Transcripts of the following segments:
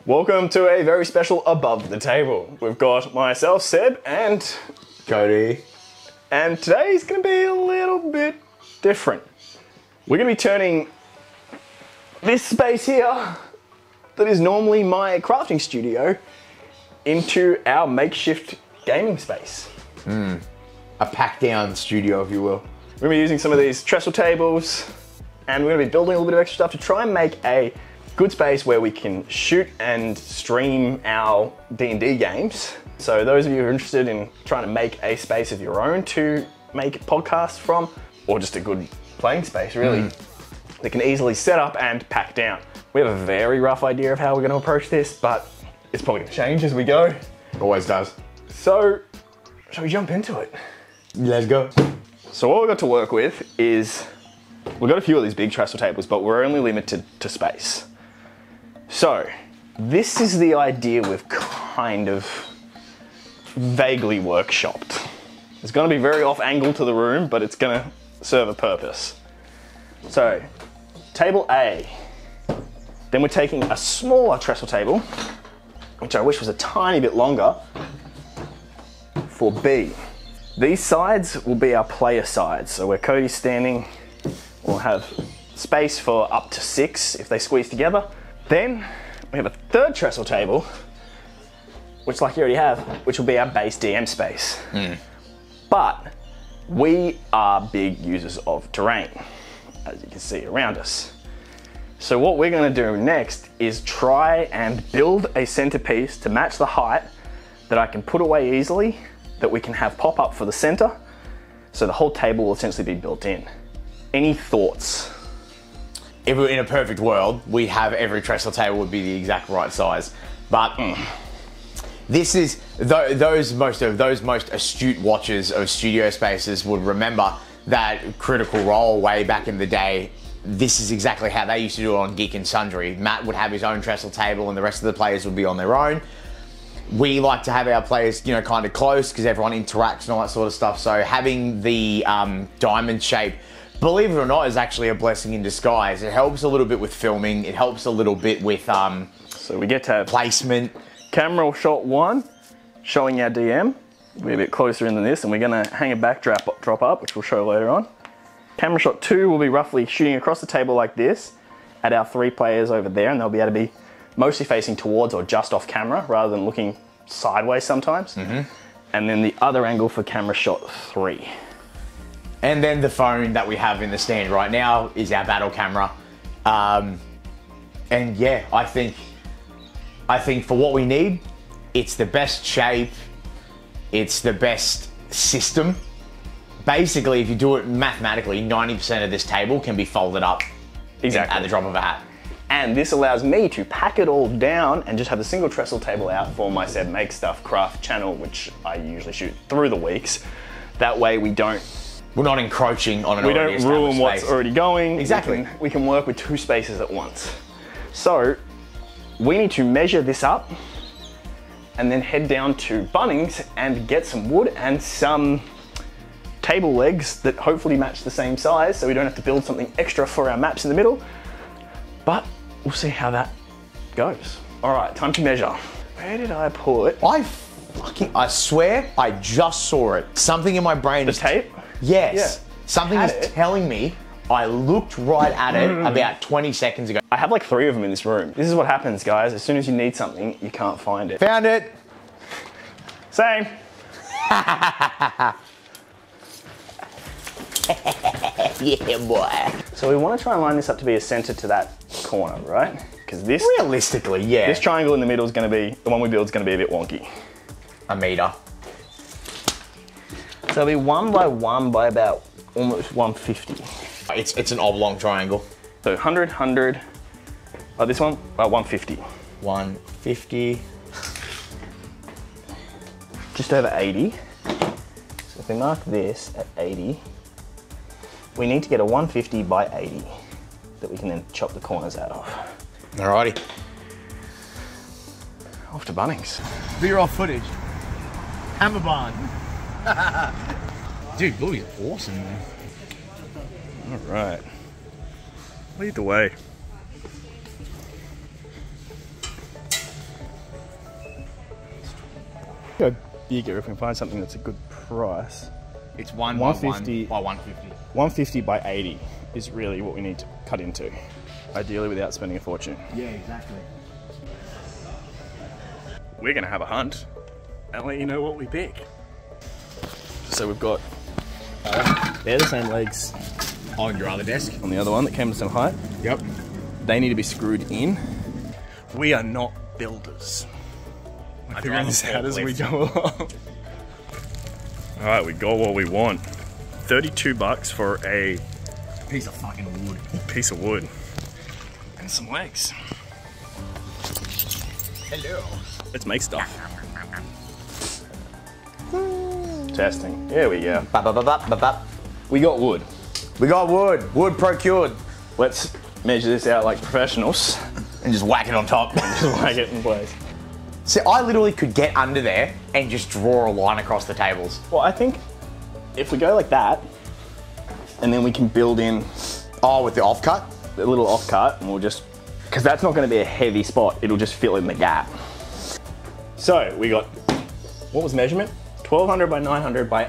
Welcome to a very special Above the Table. We've got myself, Seb, and Cody. And today's going to be a little bit different. We're going to be turning this space here, that is normally my crafting studio, into our makeshift gaming space. A packed down studio, if you will. We're going to be using some of these trestle tables, and we're going to be building a little bit of extra stuff to try and make a good space where we can shoot and stream our D&D games. So those of you who are interested in trying to make a space of your own to make podcasts from, or just a good playing space really, that can easily set up and pack down. We have a very rough idea of how we're going to approach this, but it's probably going to change as we go. Always does. So, shall we jump into it? Let's go. So what we've got to work with is, we've got a few of these big trestle tables, but we're only limited to space. So, this is the idea we've kind of vaguely workshopped. It's going to be very off angle to the room, but it's going to serve a purpose. So, table A. Then we're taking a smaller trestle table, which I wish was a tiny bit longer, for B. These sides will be our player sides. So where Cody's standing, we'll have space for up to 6 if they squeeze together. Then we have a third trestle table, which, like you already have, which will be our base DM space. But we are big users of terrain, as you can see around us. So what we're going to do next is try and build a centerpiece to match the height that I can put away easily, that we can have pop up for the center. So the whole table will essentially be built in. Any thoughts? If we were in a perfect world, we'd have every trestle table would be the exact right size. But this is, those most astute watchers of studio spaces would remember that Critical Role way back in the day. This is exactly how they used to do it on Geek and Sundry. Matt would have his own trestle table and the rest of the players would be on their own. We like to have our players, you know, kind of close because everyone interacts and all that sort of stuff. So having the diamond shape, believe it or not, is actually a blessing in disguise. It helps a little bit with filming. It helps a little bit with so we get to have placement. Camera shot 1, showing our DM. We're a bit closer in than this, and we're going to hang a backdrop up, which we'll show later on. Camera shot 2 will be roughly shooting across the table like this at our 3 players over there, and they'll be able to be mostly facing towards or just off camera rather than looking sideways sometimes. And then the other angle for camera shot 3. And then the phone that we have in the stand right now is our battle camera. And yeah, I think for what we need, it's the best shape, it's the best system. Basically, if you do it mathematically, 90% of this table can be folded up at the drop of a hat. And this allows me to pack it all down and just have a single trestle table out for my Seb Make Stuff craft channel, which I usually shoot through the weeks. That way we're not encroaching on an already established space. We don't ruin what's already going. Exactly. We can work with 2 spaces at once. So we need to measure this up and then head down to Bunnings and get some wood and some table legs that hopefully match the same size, so we don't have to build something extra for our maps in the middle. But we'll see how that goes. All right, time to measure. Where did I put? I swear I just saw it. Something in my brain. The tape? Yes. Yeah. Something is telling me. I looked right at it about 20 seconds ago. I have like 3 of them in this room. This is what happens, guys. As soon as you need something, you can't find it. Found it. Same. Yeah, boy. So we want to try and line this up to be a center to that corner, right? Because this, realistically, yeah. This triangle in the middle is going to be, the one we build is going to be a bit wonky. A meter. So it'll be 1 by 1 by about almost 150. It's an oblong triangle. So 100, 100. This one, 150. 150. Just over 80. So if we mark this at 80, we need to get a 150 by 80 that we can then chop the corners out of. Alrighty. Off to Bunnings. B-roll footage. Hammer barn. Dude, Louis, awesome, man. All right. Lead the way. Go bigger if we can find something that's a good price. It's 1 150 by 150. 150 by 80 is really what we need to cut into. Ideally without spending a fortune. Yeah, exactly. We're gonna have a hunt and let you know what we pick. So we've got, they're the same legs On your other desk? on the other one that came to some height. Yep. They need to be screwed in. We are not builders. We're figuring this out as we go along. All right, we got what we want. 32 bucks for a Piece of fucking wood. piece of wood and some legs. Hello. Let's make stuff. Testing. There we go. We got wood. We got wood. Wood procured. Let's measure this out like professionals. And just whack it on top. Just whack it in place. See, I literally could get under there and just draw a line across the tables. Well, I think if we go like that, and then we can build in Oh, with the offcut? a little offcut, and we'll just, because that's not going to be a heavy spot, it'll just fill in the gap. So we got, what was measurement? 1200 by 900 by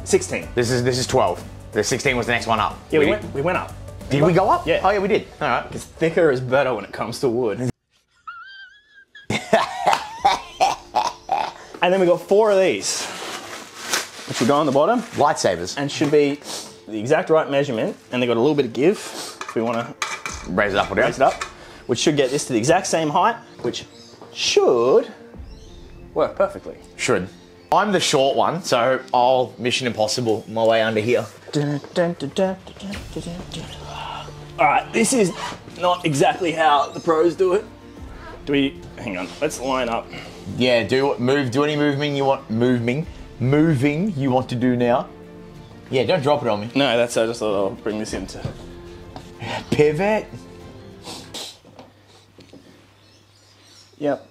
16. This is 12. The 16 was the next one up. Yeah, we went up. Did we go up? Yeah. Oh yeah, we did. All right. Because thicker is better when it comes to wood. And then we got 4 of these, which will go on the bottom Lightsabers. and should be the exact right measurement. And they got a little bit of give if we want to Raise it up or down. raise it up, which should get this to the exact same height, which should work perfectly. Should. I'm the short one, so I'll Mission Impossible my way under here. All right, this is not exactly how the pros do it. Hang on, let's line up. Yeah, do any moving you want moving you want to do now. Yeah, don't drop it on me. No, I just thought I'll bring this into. Pivot. Yep.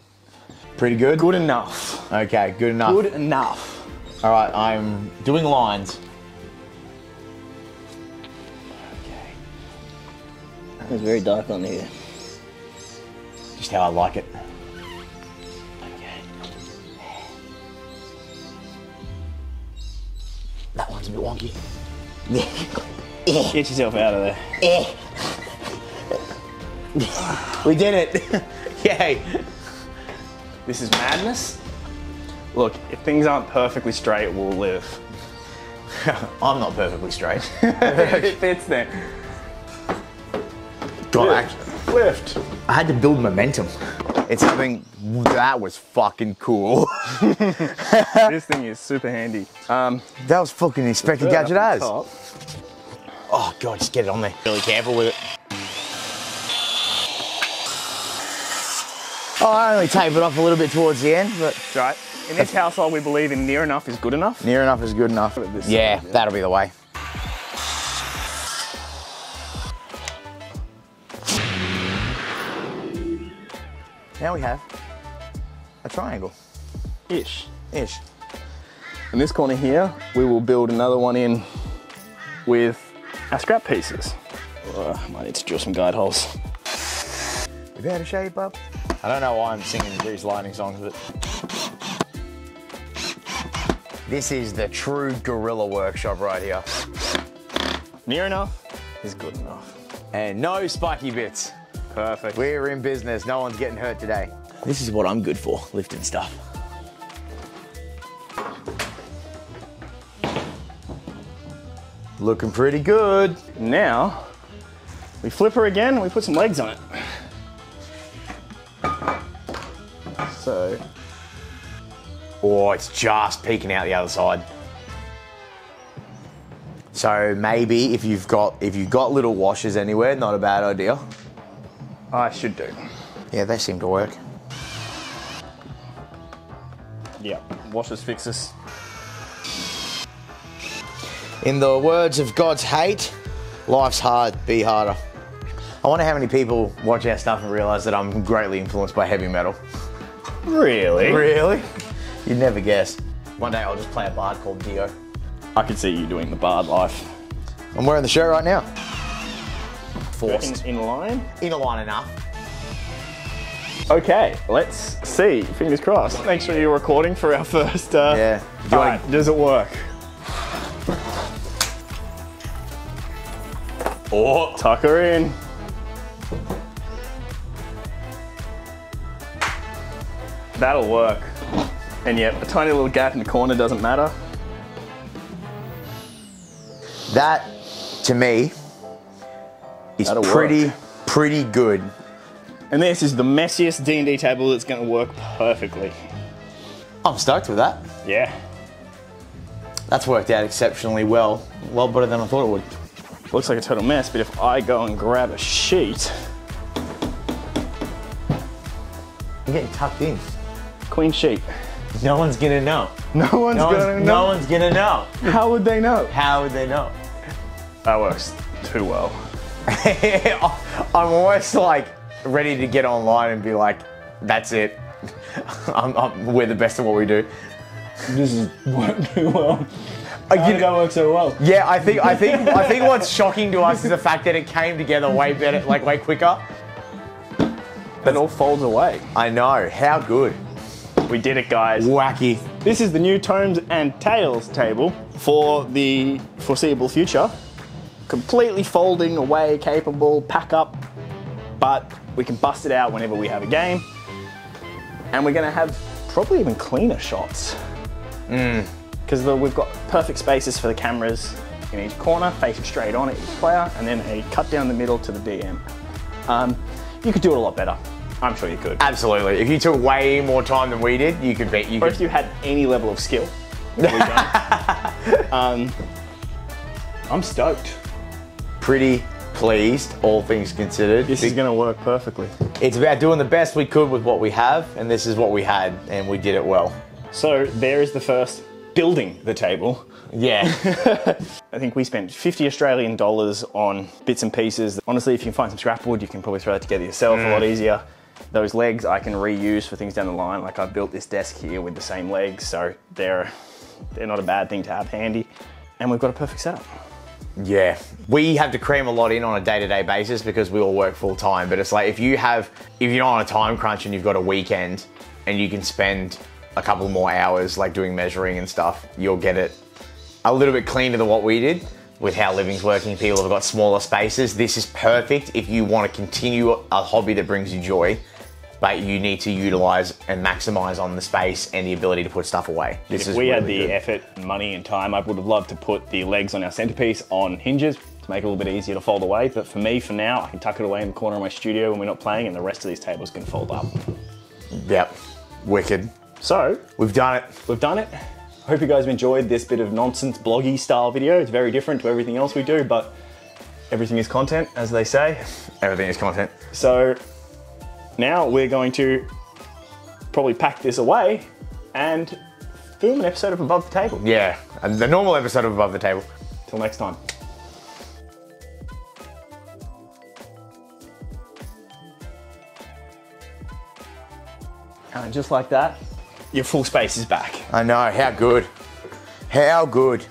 Pretty good? Good enough. Okay, good enough. Good enough. All right, I'm doing lines. It's very dark on here. Just how I like it. That one's a bit wonky. Get yourself out of there. We did it. Yay. This is madness. Look, if things aren't perfectly straight, we'll live. I'm not perfectly straight. It fits then. God, Lift. I had to build momentum. It's something that was fucking cool. This thing is super handy. That was fucking Inspector Right up Gadget the as. top. Oh god, just get it on there. Really careful with it. Oh, I only tape it off a little bit towards the end, but Right. In this household, we believe in near enough is good enough. near enough is good enough. This Yeah, side, yeah. that'll be the way. Now we have a triangle. Ish. Ish. In this corner here, we will build another one in with our scrap pieces. Might need to drill some guide holes. We better shape up. I don't know why I'm singing these lightning songs, but this is the true guerrilla workshop right here. Near enough is good enough. And no spiky bits. Perfect. We're in business. No one's getting hurt today. This is what I'm good for, lifting stuff. Looking pretty good. Now, we flip her again and we put some legs on it. So, Oh, it's just peeking out the other side. So maybe if you've got little washers anywhere, not a bad idea. I should do. Yeah, they seem to work. Yeah, washers fix us. In the words of God's hate, life's hard, be harder. I wonder how many people watch our stuff and realise that I'm greatly influenced by heavy metal. Really? Really? You'd never guess. One day I'll just play a bard called Dio. I could see you doing the bard life. I'm wearing the shirt right now. Forced. In line? In a line enough. Okay, let's see. Fingers crossed. Make sure you're recording for our first. Yeah. All right, does it work? Oh, Tuck her in. That'll work. And yet, a tiny little gap in the corner doesn't matter. that to me is That'll pretty good. And this is the messiest D&D table that's going to work perfectly. I'm stoked with that. Yeah. That's worked out exceptionally well. Well better than I thought it would. Looks like a total mess, but if I go and grab a sheet. I'm getting tucked in. Queen sheet. No one's gonna know. No one's gonna know. No one's gonna know. How would they know? How would they know? That works too well. I'm almost like ready to get online and be like, that's it. We're the best at what we do. This is working too well. How did that work so well? Yeah, I think what's shocking to us is the fact that it came together way better, like way quicker. It all folds away. I know. How good. We did it, guys. Wacky. This is the new Tomes and Tails table for the foreseeable future. Completely folding away, capable, pack up, but we can bust it out whenever we have a game. And we're gonna have probably even cleaner shots. Because we've got perfect spaces for the cameras in each corner, facing straight on at each player, and then a cut down the middle to the DM. You could do it a lot better. I'm sure you could. Absolutely. If you took way more time than we did, you could beat. Or if you had any level of skill. I'm stoked. Pretty pleased, all things considered. This is gonna work perfectly. It's about doing the best we could with what we have, and this is what we had, and we did it well. So there is the first building the table. Yeah. I think we spent 50 Australian dollars on bits and pieces. Honestly, if you can find some scrap wood, you can probably throw that together yourself a lot easier. Those legs I can reuse for things down the line. Like I built this desk here with the same legs, so they're not a bad thing to have handy. And we've got a perfect setup. Yeah. We have to cram a lot in on a day-to-day basis because we all work full time, but it's like if you're not on a time crunch and you've got a weekend and you can spend a couple more hours like doing measuring and stuff, you'll get it a little bit cleaner than what we did. With how living's working, people have got smaller spaces. This is perfect if you want to continue a hobby that brings you joy, but you need to utilize and maximize on the space and the ability to put stuff away. If we had the effort, money and time, I would have loved to put the legs on our centerpiece on hinges to make it a little bit easier to fold away. But for me, for now, I can tuck it away in the corner of my studio when we're not playing, and the rest of these tables can fold up. Yep, wicked. So we've done it. We've done it. I hope you guys have enjoyed this bit of nonsense bloggy style video. It's very different to everything else we do, but everything is content, as they say. Everything is content. So now we're going to probably pack this away and film an episode of Above the Table. Yeah, and the normal episode of Above the Table. Till next time. And just like that, your full space is back. I know, how good. How good.